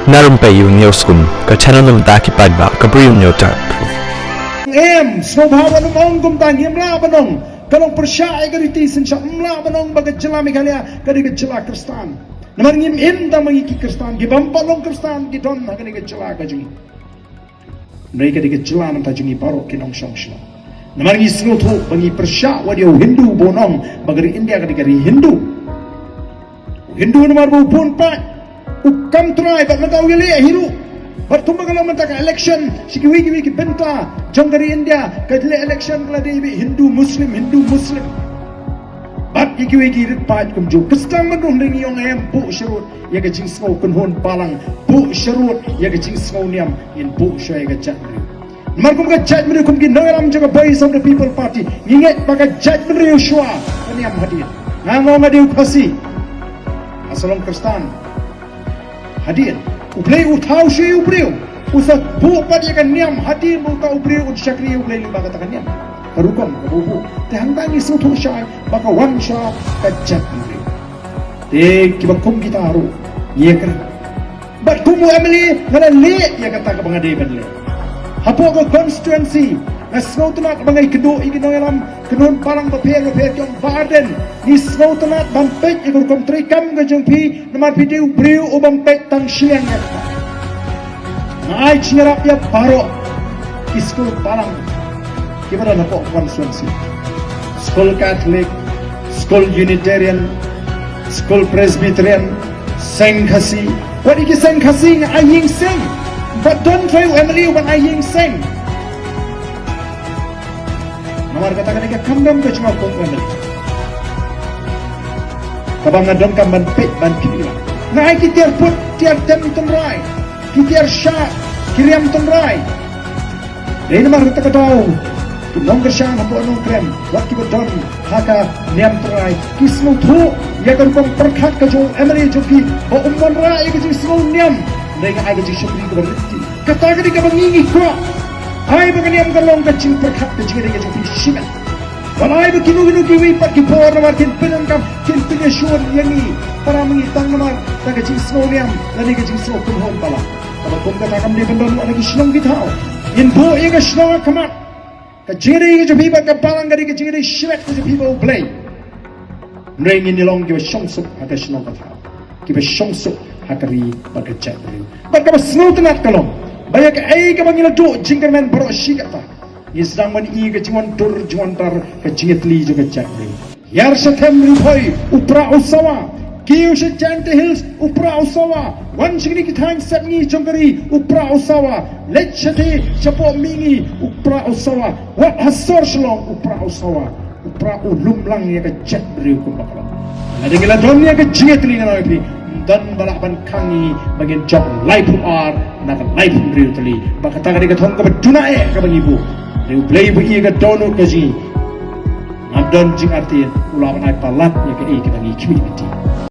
Narumpayu Neoskum, ka channel daki padba, ka brium nyota. Swabhawa ng ongkum tangyam la banong kalong persya ay gariti sinsya mla banong bagat jela migalia kadigat jela kristan namar ngim inda mangiki kristan gibampalong kristan gidon na kadigat jela kajungi mereka kadigat jela nam tajungi paro kinong song namar ngi snoto bangi persya wadio hindu bonong bagari india kadigari hindu namar bu pun pa ukam trai bak nagaw yali hiru bertumbuh kalau mentaka election wiki benta jong dari India kadle election kala di Hindu Muslim bat wiki ritpat kum jo kestang mandung ring yong em bu sharut ya ga jing snow kunhon palang bu sharut ya ga jing snow niam in bu shoy ga chat mar kum ga chat mri kum gi nangaram jaga boys of the people party nginget baga chat mri shwa niam hadir nango ngadiu khasi asalom kristan hadir ublay uthaw shi ubriu usat bu padi kan niam hadir buka ubriu ut syakri ublay limba katakan niam karukom kabubu te hangtangi sutu syai baka wan sya kajat ubriu te kibakum kita haru ye ker bat kumu amli ngana le ya kata ka bangade kan le hapo ko constituency Nasnautanat bangai kedo igino yalam kenon palang bapel jong baden ni snautanat bampek ikur kom trikam ga jong pi namar video briu o bampek tang siang ya nai chingarap ya baro iskul palang kibara na po constituency school catholic school unitarian school presbyterian senghasi what iki senghasi nga aying seng but don't try emily when aying seng namar katakan ikan kambam ke cuma komplain kabang ngadon kamban pek ban kira ngai kitiar put tiar tem rai kitiar syak kiriam rai ini namar kata tahu nong kesyang hapo nong krem wat ki bedon haka niam rai kismu thu ya kan kom perkhat ke jo emri joki bo umon rai ke kismu niam dengan ai ke syukri ke berhenti kata ke kabang ngi ko hai bagani am galong kacing perkhat kacing dia jadi simen walai beginu kiwi pat kipor namar kin pinang kam kin pinang syur yani para mengitang namar ta kacing snoliam lani kacing so kun hon bala kalau kum kata kam dia bendon lagi snong bitau in bo ye ka snong kamat kacing je biba ka palang gari kacing dia shwet ke biba play ring in long ki shongsuk aka snong ka ki shongsuk hakari bagachat bagka snotenat kalong banyak ai ka bangila do jingkerman bro shikata isdang man i ka jingon dur jingon tar ka jingetli jo ka chakri yar satham rupoi upra usawa kiu se jante hills upra usawa wan chigni ki thang satni chongari upra usawa lechate chapo mingi upra usawa wat hasor shlong upra usawa upra ulumlang ya ka chakri ko bakala ada ngila don ya ka jingetli ngana pi dan balaban kangi bagian job life ar nak life real tali baka taga diga thong ka baduna e ka bangibu real play bu i ga dono ka ji ngadon jing artin ulawan ai palat ya ka e ka bangi community